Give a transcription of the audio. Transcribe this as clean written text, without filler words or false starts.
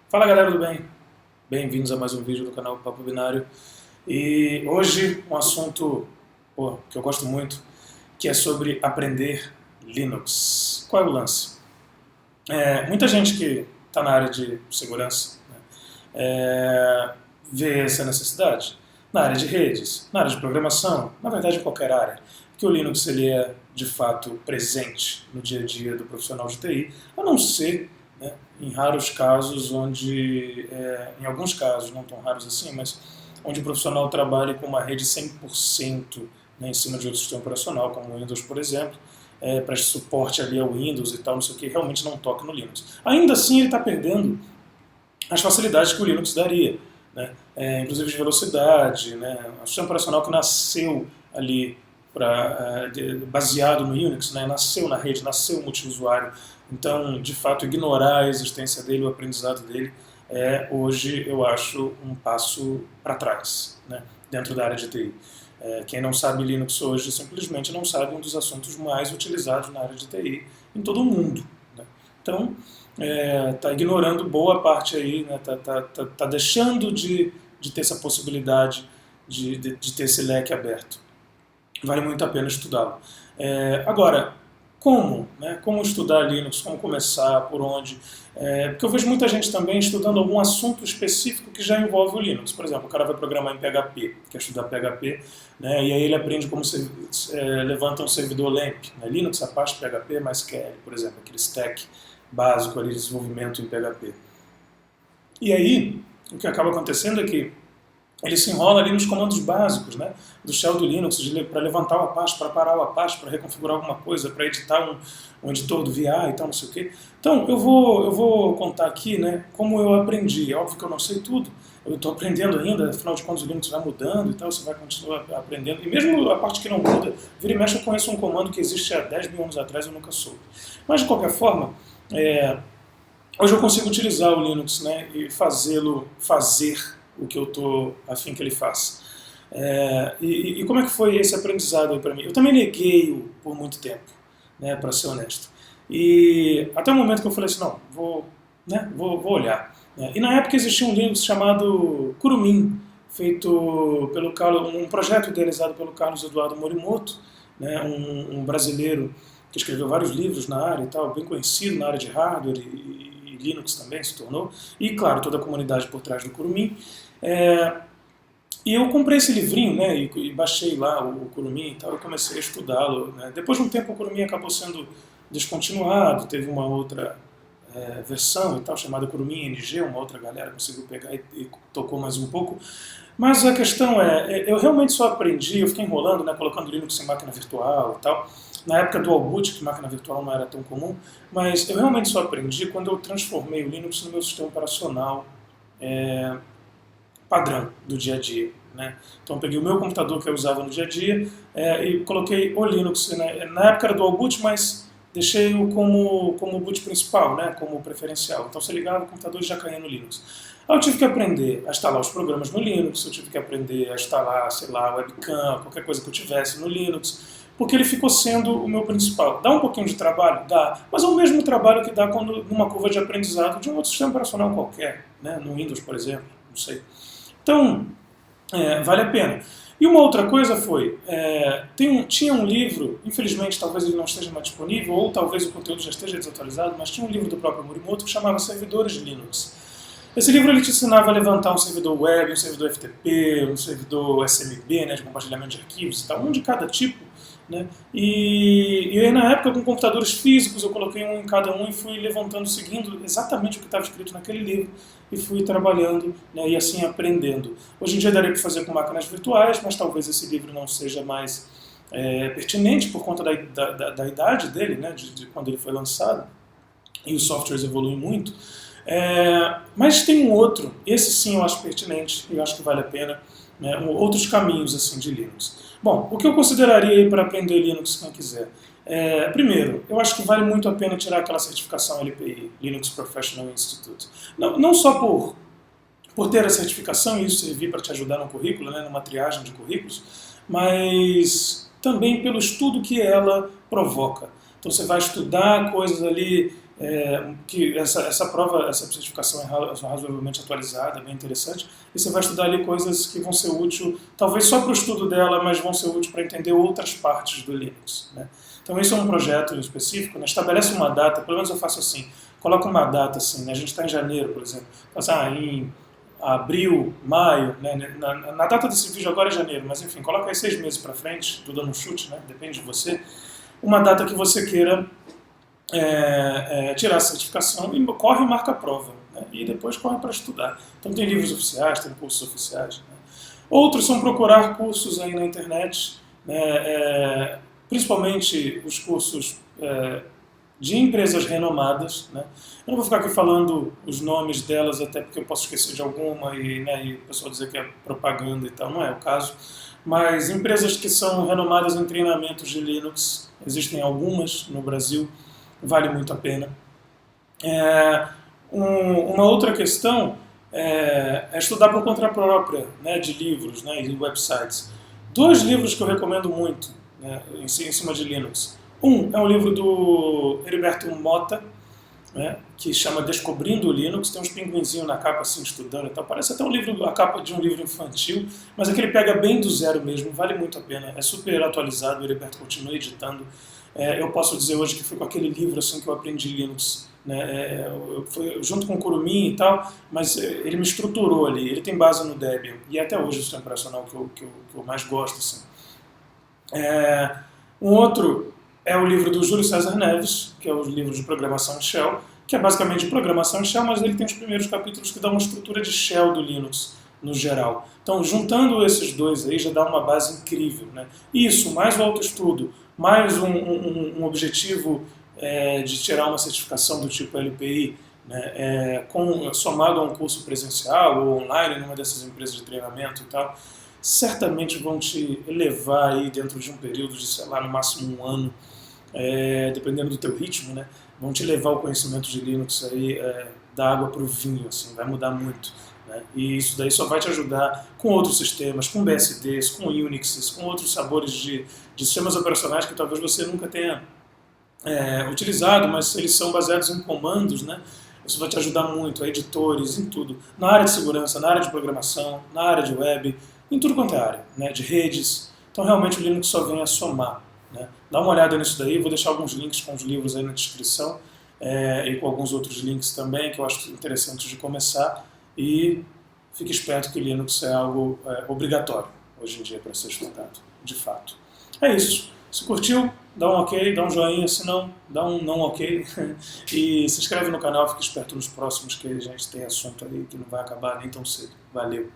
Fala galera do bem, bem-vindos a mais um vídeo do canal Papo Binário. E hoje um assunto que eu gosto muito, que é sobre aprender Linux. Qual é o lance? Muita gente que está na área de segurança, né, vê essa necessidade na área de redes, na área de programação, na verdade em qualquer área, que o Linux ele é de fato presente no dia a dia do profissional de TI, a não ser, né, em raros casos onde, em alguns casos, não tão raros assim, mas onde o profissional trabalha com uma rede 100%, né, em cima de outro sistema operacional, como o Windows, por exemplo, preste suporte ali ao Windows e tal, não sei o que, realmente não toca no Linux. Ainda assim, ele está perdendo as facilidades que o Linux daria, né? Inclusive de velocidade, né? O sistema operacional que nasceu ali baseado no Unix, né? Nasceu na rede, nasceu multiusuário. Então, de fato, ignorar a existência dele, o aprendizado dele, hoje eu acho um passo para trás, né? Dentro da área de TI. Quem não sabe Linux hoje simplesmente não sabe um dos assuntos mais utilizados na área de TI em todo o mundo, né? Então, está ignorando boa parte aí, né? Tá deixando de ter essa possibilidade de ter esse leque aberto. Vale muito a pena estudá-lo. Agora, como? Né? Como estudar Linux? Como começar? Por onde? Porque eu vejo muita gente também estudando algum assunto específico que já envolve o Linux. Por exemplo, o cara vai programar em PHP, quer estudar PHP, né? E aí ele aprende como se levanta um servidor LAMP, né? Linux, Apache, PHP, MySQL, por exemplo, aquele stack básico ali de desenvolvimento em PHP. E aí, o que acaba acontecendo é que ele se enrola ali nos comandos básicos, né, do shell do Linux, para levantar o Apache, para parar o Apache, para reconfigurar alguma coisa, para editar um editor do VI e tal, não sei o quê. Então, eu vou contar aqui, né, como eu aprendi. É óbvio que eu não sei tudo, eu estou aprendendo ainda, afinal de contas o Linux vai mudando e tal, você vai continuar aprendendo. E mesmo a parte que não muda, vira e mexe eu conheço um comando que existe há 10 mil anos atrás e eu nunca soube. Mas, de qualquer forma, hoje eu consigo utilizar o Linux, né, e fazê-lo fazer o que eu estou afim que ele faça. E como é que foi esse aprendizado para mim? Eu também neguei-o por muito tempo, né, para ser honesto. E até o momento que eu falei assim, não, vou olhar. Né? E na época existia um Linux chamado Kurumin, feito pelo um projeto idealizado pelo Carlos Eduardo Morimoto, né, um brasileiro que escreveu vários livros na área e tal, bem conhecido na área de hardware e Linux também se tornou, e claro, toda a comunidade por trás do Kurumin. E eu comprei esse livrinho, né, e baixei lá o Kurumin e tal, e comecei a estudá-lo. Né. Depois de um tempo o Kurumin acabou sendo descontinuado, teve uma outra versão e tal, chamada Kurumin NG, uma outra galera conseguiu pegar e tocou mais um pouco. Mas a questão eu realmente só aprendi, eu fiquei enrolando, né, colocando Linux em máquina virtual e tal. Na época do Boot, que máquina virtual não era tão comum, mas eu realmente só aprendi quando eu transformei o Linux no meu sistema operacional padrão do dia a dia. Né? Então eu peguei o meu computador que eu usava no dia a dia e coloquei o Linux. Né? Na época era Dual Boot, mas deixei-o como boot principal, né? Como preferencial. Então você ligava o computador e já caía no Linux. Aí eu tive que aprender a instalar os programas no Linux, eu tive que aprender a instalar, sei lá, webcam, qualquer coisa que eu tivesse no Linux, porque ele ficou sendo o meu principal. Dá um pouquinho de trabalho? Dá, mas é o mesmo trabalho que dá quando numa curva de aprendizado de um outro sistema operacional qualquer, né? No Windows, por exemplo, não sei. Então, vale a pena. E uma outra coisa foi, tinha um livro, infelizmente talvez ele não esteja mais disponível, ou talvez o conteúdo já esteja desatualizado, mas tinha um livro do próprio Morimoto que chamava Servidores de Linux. Esse livro ele te ensinava a levantar um servidor web, um servidor FTP, um servidor SMB, né, de compartilhamento de arquivos e tal, um de cada tipo. Né? E aí, na época, com computadores físicos, eu coloquei um em cada um e fui levantando, seguindo exatamente o que estava escrito naquele livro e fui trabalhando, né, e assim aprendendo. Hoje em dia daria para fazer com máquinas virtuais, mas talvez esse livro não seja mais pertinente por conta da idade dele, né, de quando ele foi lançado, e os softwares evoluem muito. Mas tem um outro, esse sim eu acho pertinente e eu acho que vale a pena, né, outros caminhos assim, de Linux. Bom, o que eu consideraria para aprender Linux quem quiser? Primeiro, eu acho que vale muito a pena tirar aquela certificação LPI, Linux Professional Institute. Não só por ter a certificação e isso servir para te ajudar no currículo, né, numa triagem de currículos, mas também pelo estudo que ela provoca. Então você vai estudar coisas ali que essa prova, essa certificação é razoavelmente atualizada, bem interessante, e você vai estudar ali coisas que vão ser úteis, talvez só para o estudo dela, mas vão ser úteis para entender outras partes do Linux, né? Então esse é um projeto específico, né? Estabelece uma data, pelo menos eu faço assim, coloca uma data assim, né? A gente está em janeiro, por exemplo, em abril, maio, né? Na data desse vídeo agora é janeiro, mas enfim, coloca aí 6 meses para frente, estou dando um chute, né? Depende de você, uma data que você queira tirar a certificação e corre e marca a prova, né? E depois corre para estudar. Então tem livros oficiais, tem cursos oficiais, né? Outros são procurar cursos aí na internet, né? Principalmente os cursos de empresas renomadas, né? Eu não vou ficar aqui falando os nomes delas, até porque eu posso esquecer de alguma e o pessoal dizer que é propaganda e tal, não é o caso. Mas empresas que são renomadas em treinamentos de Linux, existem algumas no Brasil, vale muito a pena. Uma outra questão é estudar por conta própria, né, de livros, né, e websites. 2 livros que eu recomendo muito, né, em cima de Linux. Um é um livro do Heriberto Mota, né, que chama Descobrindo o Linux, tem uns pinguinzinhos na capa assim estudando e tal, parece até a capa de um livro infantil, mas é que ele pega bem do zero mesmo, vale muito a pena, é super atualizado, o Heriberto continua editando. Eu posso dizer hoje que foi com aquele livro assim que eu aprendi Linux, né? Foi junto com o Kurumin e tal, mas ele me estruturou ali, ele tem base no Debian, e até hoje o sistema operacional que eu mais gosto. Assim. Um outro é o livro do Júlio César Neves, que é o livro de programação em Shell, que é basicamente programação em Shell, mas ele tem os primeiros capítulos que dão uma estrutura de Shell do Linux, no geral. Então, juntando esses 2 aí, já dá uma base incrível, né? Isso, mais o autoestudo, mais um objetivo de tirar uma certificação do tipo LPI, né, somado a um curso presencial ou online numa dessas empresas de treinamento e tal, certamente vão te elevar aí dentro de um período de, sei lá, no máximo 1 ano, dependendo do teu ritmo, né, vão te levar o conhecimento de Linux aí da água para o vinho, assim, vai mudar muito. Né, e isso daí só vai te ajudar com outros sistemas, com BSDs, com Unixes, com outros sabores de sistemas operacionais que talvez você nunca tenha utilizado, mas eles são baseados em comandos, né? Isso vai te ajudar muito, a editores, em tudo. Na área de segurança, na área de programação, na área de web, em tudo quanto é área, né? De redes. Então realmente o Linux só vem a somar. Né? Dá uma olhada nisso daí, vou deixar alguns links com os livros aí na descrição e com alguns outros links também que eu acho interessantes de começar. E fique esperto que o Linux é algo obrigatório hoje em dia para ser estudado, de fato. É isso. Se curtiu, dá um ok, dá um joinha, se não, dá um não ok. E se inscreve no canal, fique esperto nos próximos que a gente tem assunto aí que não vai acabar nem tão cedo. Valeu!